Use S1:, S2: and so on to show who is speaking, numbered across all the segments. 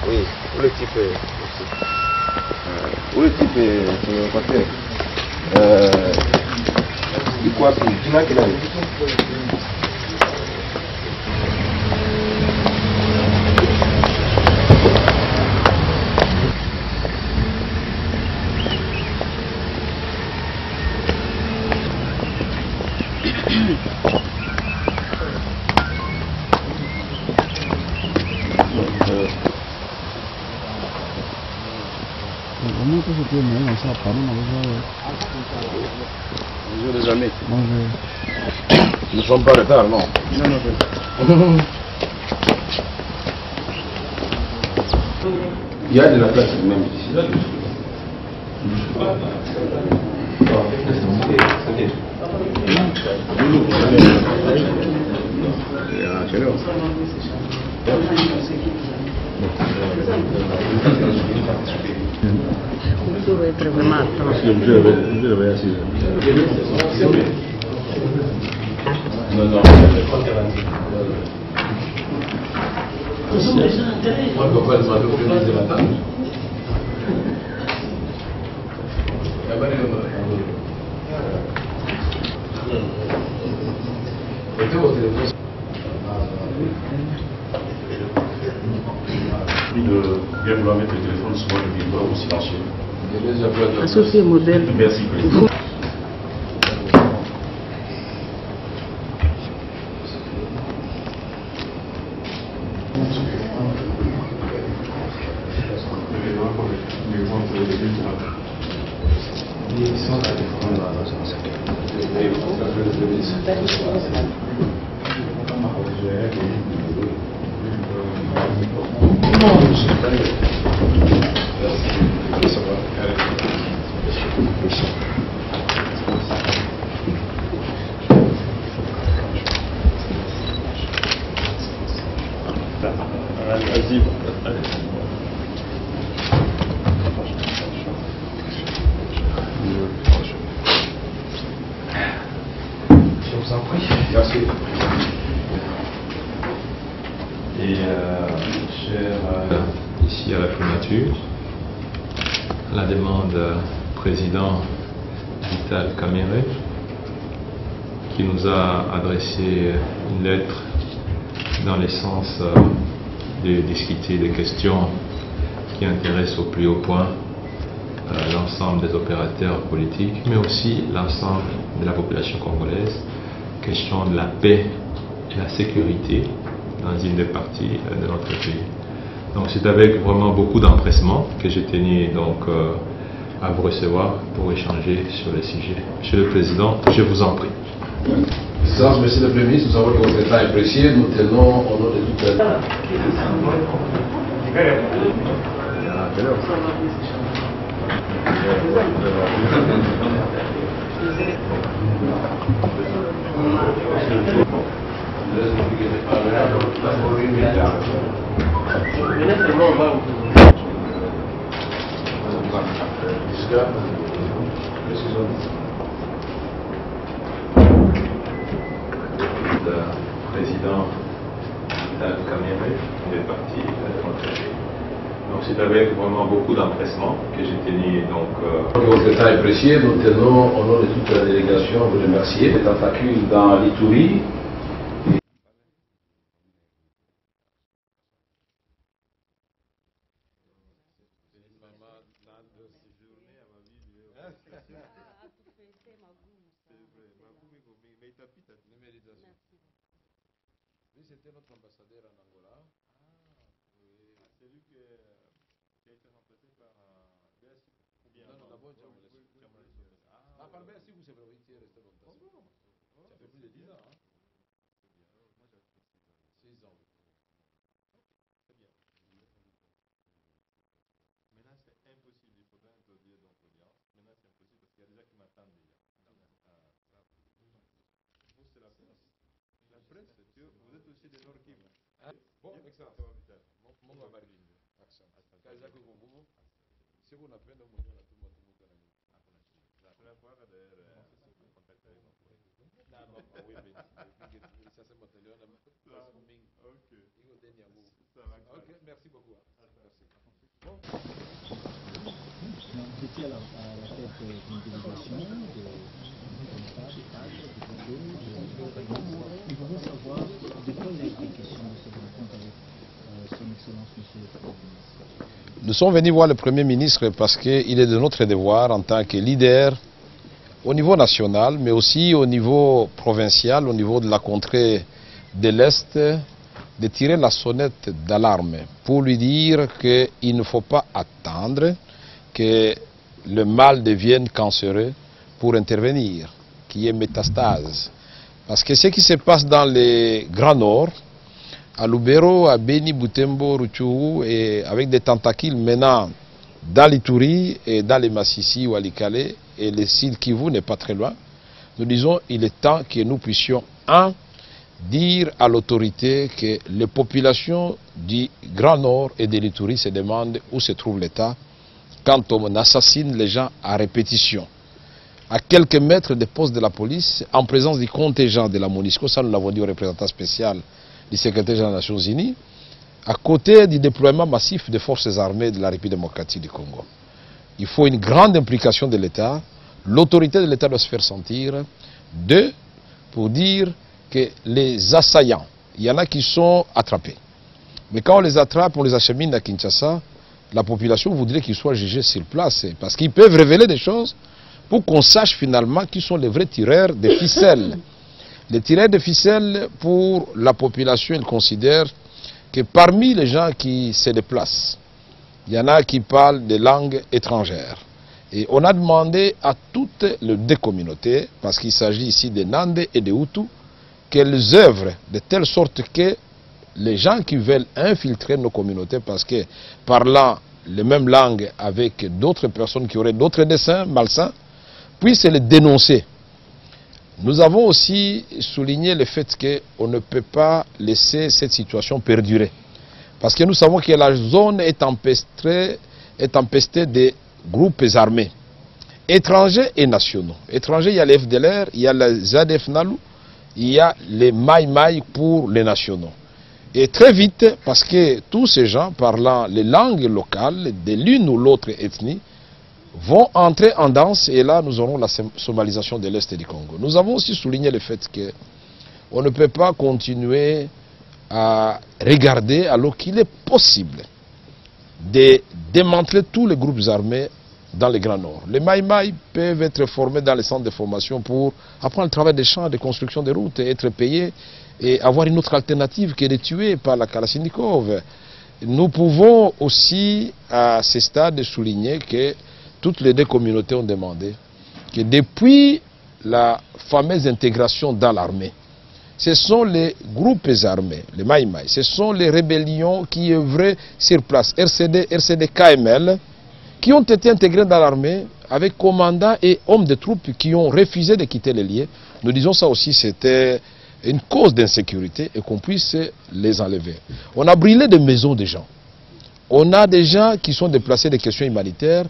S1: Oui, où le type est... Où le type est... Il quoi plus? Dis-moi qu'il a eu. Bonjour les amis. Bonjour. Nous ne sommes pas en retard, non? Non, non. Il y a de la place même ici.
S2: Dove trovi matto?
S1: No, no. Quando fai il matto prima di la tavola.
S3: De bien vouloir mettre le téléphone sur le vibra ou silencieux.
S2: Associé modèle.
S3: Merci, président.
S1: Merci.
S4: Et ici à la primature, à la demande président Vital Kamerhe, qui nous a adressé une lettre dans le sens de discuter des questions qui intéressent au plus haut point l'ensemble des opérateurs politiques, mais aussi l'ensemble de la population congolaise, question de la paix et la sécurité dans une des parties de notre pays. Donc c'est avec vraiment beaucoup d'empressement que je tenais donc à vous recevoir pour échanger sur le sujet. Monsieur le Président, je vous en prie.
S1: Excellence, Monsieur le Premier ministre, nous savons que votre temps est précieux, nous tenons au nom de toute la...
S4: Le président Vital Kamerhe est parti de notre pays. Donc c'est avec vraiment beaucoup d'empressement que j'ai tenu donc...
S1: Votre temps est précieux, nous tenons au nom de toute la délégation vous remercier des tentacules dans l'Itourie.
S5: Lui, c'était notre ambassadeur en Angola.
S4: C'est lui qui a été remplacé par BSI.
S5: Non, d'abord, par BSI, vous savez, il est resté longtemps. Ça fait plus de 10 ans. Hein? 6 ans.
S4: Très bien. Maintenant, c'est impossible. Il faudra introduire donc l'audience. Maintenant, c'est impossible parce qu'il y a des gens qui m'attendent déjà. Vous, c'est la presse. La presse, vous êtes aussi des Nord-Kivu.
S5: Bon, excellent. Mon habari. Accent. Kazi yako iko nguvu. Siku unapenda mwenyewe unatuma tu mtu anani.
S4: La première fois d'ailleurs, contact avec mon collègue.
S5: Ok, merci beaucoup.
S6: Vous étiez à la tête d'une délégation nous voulons savoir de quoi il a été question de cette rencontre avec son Excellence Monsieur le Premier ministre.
S1: Nous sommes venus voir le Premier ministre parce qu'il est de notre devoir en tant que leader au niveau national, mais aussi au niveau provincial, au niveau de la contrée de l'Est, de tirer la sonnette d'alarme pour lui dire qu'il ne faut pas attendre que le mal devienne cancéreux pour intervenir, qu'il y ait métastase. Parce que ce qui se passe dans les Grands Nord, à Lubero, à Beni, Butembo, Rutshuru, et avec des tentacules maintenant dans l'Ituri et dans les Massissi ou Alikale, et le Sud Kivu n'est pas très loin, nous disons qu'il est temps que nous puissions, dire à l'autorité que les populations du Grand Nord et de l'Ituri se demandent où se trouve l'État quand on assassine les gens à répétition. À quelques mètres des postes de la police, en présence du contingent de la MONUSCO, ça nous l'avons dit au représentant spécial du secrétaire général des Nations Unies, à côté du déploiement massif des forces armées de la République démocratique du Congo. Il faut une grande implication de l'État. L'autorité de l'État doit se faire sentir. Deux, pour dire que les assaillants, il y en a qui sont attrapés. Mais quand on les attrape, on les achemine à Kinshasa, la population voudrait qu'ils soient jugés sur place. Parce qu'ils peuvent révéler des choses pour qu'on sache finalement qui sont les vrais tireurs de ficelles. Les tireurs de ficelles, pour la population, ils considèrent que parmi les gens qui se déplacent, il y en a qui parlent des langues étrangères. Et on a demandé à toutes les deux communautés, parce qu'il s'agit ici des Nandais et des Hutus, qu'elles œuvrent de telle sorte que les gens qui veulent infiltrer nos communautés, parce que parlant les mêmes langues avec d'autres personnes qui auraient d'autres desseins malsains, puissent les dénoncer. Nous avons aussi souligné le fait qu'on ne peut pas laisser cette situation perdurer. Parce que nous savons que la zone est empestée de groupes armés, étrangers et nationaux. Étrangers, il y a les FDLR, il y a les ZDF Nalu, il y a les Maï pour les nationaux. Et très vite, parce que tous ces gens parlant les langues locales de l'une ou l'autre ethnie vont entrer en danse, et là nous aurons la somalisation de l'Est du Congo. Nous avons aussi souligné le fait qu'on ne peut pas continuer à regarder alors qu'il est possible de démanteler tous les groupes armés dans le Grand Nord. Les Maï peuvent être formés dans les centres de formation pour apprendre le travail des champs, de construction des routes, et être payés et avoir une autre alternative que de tuer par la Kalachnikov. Nous pouvons aussi à ce stade souligner que toutes les deux communautés ont demandé que depuis la fameuse intégration dans l'armée, ce sont les groupes armés, les Maï, ce sont les rébellions qui œuvraient sur place, RCD, KML, qui ont été intégrés dans l'armée avec commandants et hommes de troupes qui ont refusé de quitter les lieux. Nous disons ça aussi, c'était une cause d'insécurité et qu'on puisse les enlever. On a brûlé des maisons des gens. On a des gens qui sont déplacés des questions humanitaires.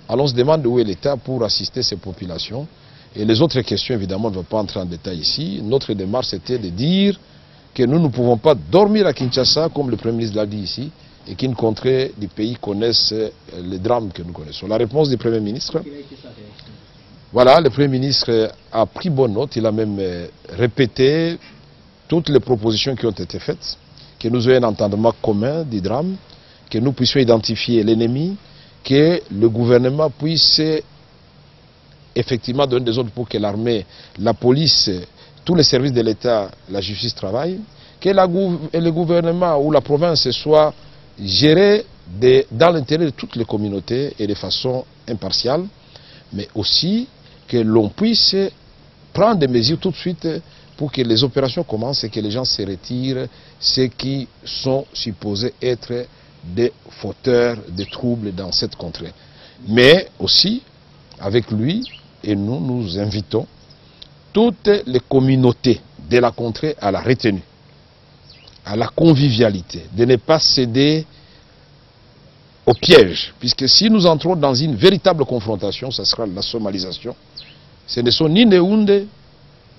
S1: Alors on se demande où est l'État pour assister ces populations. Et les autres questions, évidemment, ne vont pas entrer en détail ici. Notre démarche, c'était de dire que nous ne pouvons pas dormir à Kinshasa, comme le Premier ministre l'a dit ici, et qu'une contrée du pays connaisse les drames que nous connaissons. La réponse du Premier ministre, voilà, le Premier ministre a pris bonne note, il a même répété toutes les propositions qui ont été faites, que nous ayons un entendement commun du drame, que nous puissions identifier l'ennemi, que le gouvernement puisse effectivement donner des ordres pour que l'armée, la police, tous les services de l'État, la justice travaillent, que le gouvernement ou la province soit géré dans l'intérêt de toutes les communautés et de façon impartiale, mais aussi que l'on puisse prendre des mesures tout de suite pour que les opérations commencent et que les gens se retirent, ceux qui sont supposés être des fauteurs de troubles dans cette contrée. Mais aussi, avec lui, et nous invitons toutes les communautés de la contrée à la retenue, à la convivialité, de ne pas céder au piège, puisque si nous entrons dans une véritable confrontation, ce sera la somalisation. Ce ne sont ni les Houndés,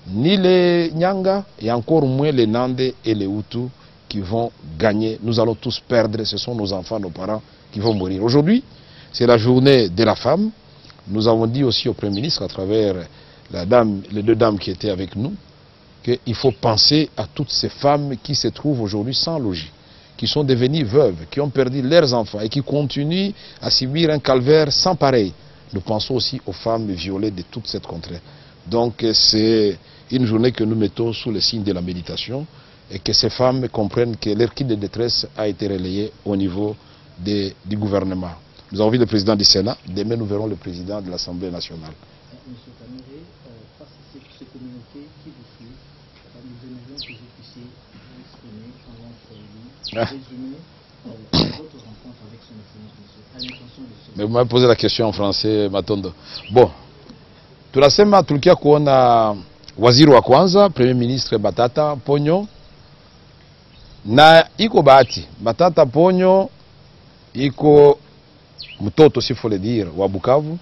S1: ni les Nyanga et encore moins les Nandé et les Hutus qui vont gagner. Nous allons tous perdre, ce sont nos enfants, nos parents qui vont mourir. Aujourd'hui, c'est la journée de la femme. Nous avons dit aussi au Premier ministre, à travers les deux dames qui étaient avec nous, qu'il faut penser à toutes ces femmes qui se trouvent aujourd'hui sans logis, qui sont devenues veuves, qui ont perdu leurs enfants et qui continuent à subir un calvaire sans pareil. Nous pensons aussi aux femmes violées de toute cette contrée. Donc c'est une journée que nous mettons sous le signe de la méditation et que ces femmes comprennent que leur cri de détresse a été relayé au niveau du gouvernement. Nous avons vu le président du Sénat, demain nous verrons le président de l'Assemblée nationale.
S6: Monsieur Kamere, face à ces communautés qui vous suivent, nous aimerions que vous puissiez vous exprimer en langue résumer votre rencontre avec son excellence, monsieur, à l'intention de ce...
S1: Mais vous m'avez posé la question en français, Matondo. Bon, tunasema tulikia kuona waziri wa kwanza, premier ministre Batata Ponyo, na iko bahati, Batata Ponyo iko mtoto si faut le dire wa Bukavu,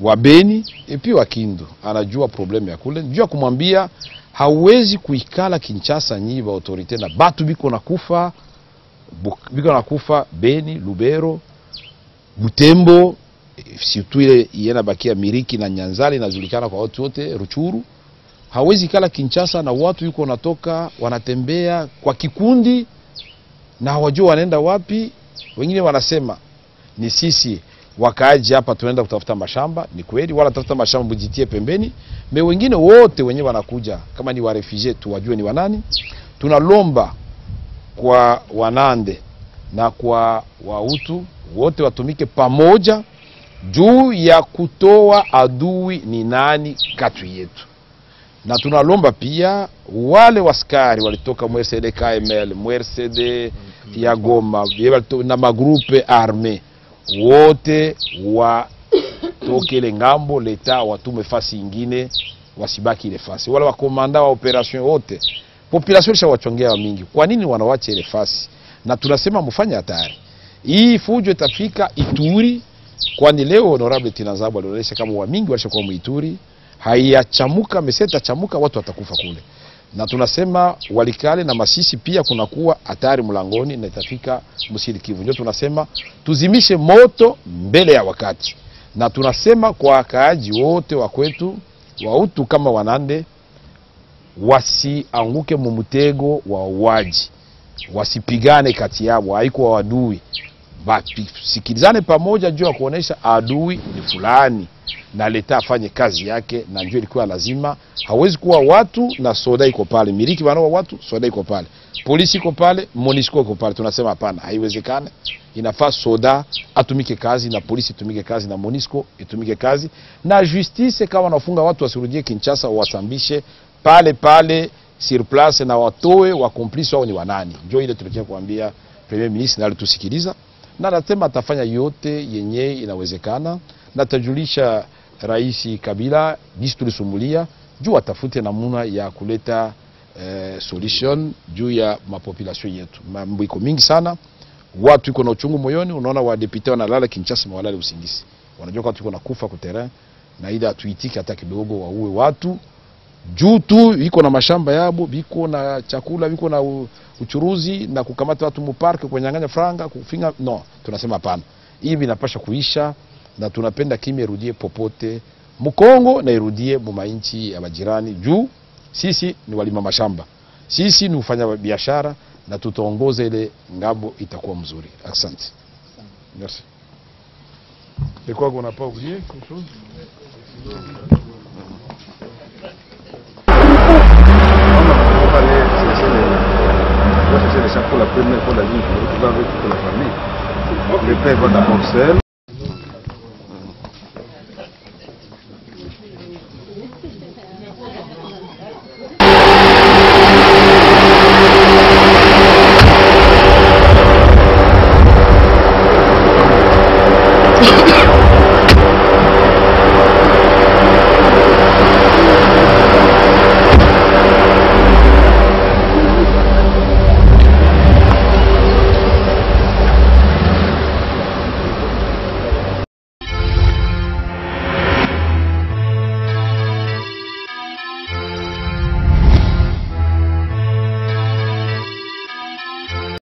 S1: wa Beni et puis wa Kindu. Anajua probleme ya kule, njua kumwambia hawezi kuikala Kinshasa nyi ba autorite na batu biko na kufa Beni, Lubero, Butembo, surtout ile yena bakia Miriki na Nyanzali inajulikana kwa watu wote, Ruchuru. Hawezi kala Kinshasa na watu yuko natoka wanatembea kwa kikundi na hawajua wanaenda wapi. Wengine wanasema ni sisi wakaaji hapa tunaenda kutafuta mashamba, ni kweli, wala tafuta mashamba mujitie pembeni. Me wengine wote wenyewe wanakuja kama ni wa refugee tuwajue ni wanani. Tunalomba kwa Wanande na kwa Wahutu wote watumike pamoja juu ya kutoa adui ni nani kati yetu. Na tunalomba pia wale waskari walitoka MRCD KML, MRCD ya Goma na magrupe arme wote watoke ile ngambo, leta watume fasi ingine wasibaki ile fasi. Wale wakomanda wa operation wote population ishawachongea mingi. Kwa nini wanawacha ile fasi? Na tunasema mfanye hatari. Hii fujo itafika Ituri, kwani leo honorable Tinazabu alionyesha kama wa mingi walishakuwa Muituri, haiachamuka meseta chamuka watu watakufa kule. Na tunasema Walikale na Masisi pia kunakuwa hatari mlangoni na itafika Musili Kivu. Ndio tunasema tuzimishe moto mbele ya wakati. Na tunasema kwa wakaaji wote wa kwetu, Wahutu kama Wanande, wasianguke mumutego wa uwaji, wasipigane kati yao, haiko wadui, sikilizane pamoja juu ya kuonesha adui ni fulani na leta afanye kazi yake. Na njoo ilikuwa lazima, hawezi kuwa watu na soda iko pale, miliki wanaoa watu, soda iko pale, polisi iko pale, MONUSCO iko pale. Tunasema hapana, haiwezekane. Inafaa soda atumike kazi na polisi itumike kazi na MONUSCO itumike kazi na justice. Kama wanafunga watu wasirudie Kinshasa, wasambishe pale pale sur place na watoe wa complice wao ni wanani. Njoo ile tulikia kuambia Premier Ministre na alitusikiliza na anasema atafanya yote yenye inawezekana, na tajulisha Rais Kabila jinsi tulisumulia juu atafute namuna ya kuleta solution juu ya mapopulation yetu. Mambo iko mingi sana, watu iko na uchungu moyoni. Unaona wa deputy wanalala Kinshasa mawalale usingizi, wanajua kwa tuko na kufa ku terrain na ida tuitike hata kidogo waue watu juu tu iko na mashamba yabo, biko na chakula, biko na uchuruzi na kukamata watu muparke kunyang'anya franga kufinga. No, tunasema hapana, hivi inapasha kuisha. Na tunapenda kimya irudie popote Mkongo na irudie mumainchi ya majirani juu sisi ni walima mashamba, sisi ni ufanya biashara na tutaongoza ile ngambo itakuwa mzuri. Asante. Merci. Et quoi qu'on n'a pas oublié quelque chose?
S5: C'est les chapeaux la première fois la vie, avec toute la famille. Le père va d'abord seul,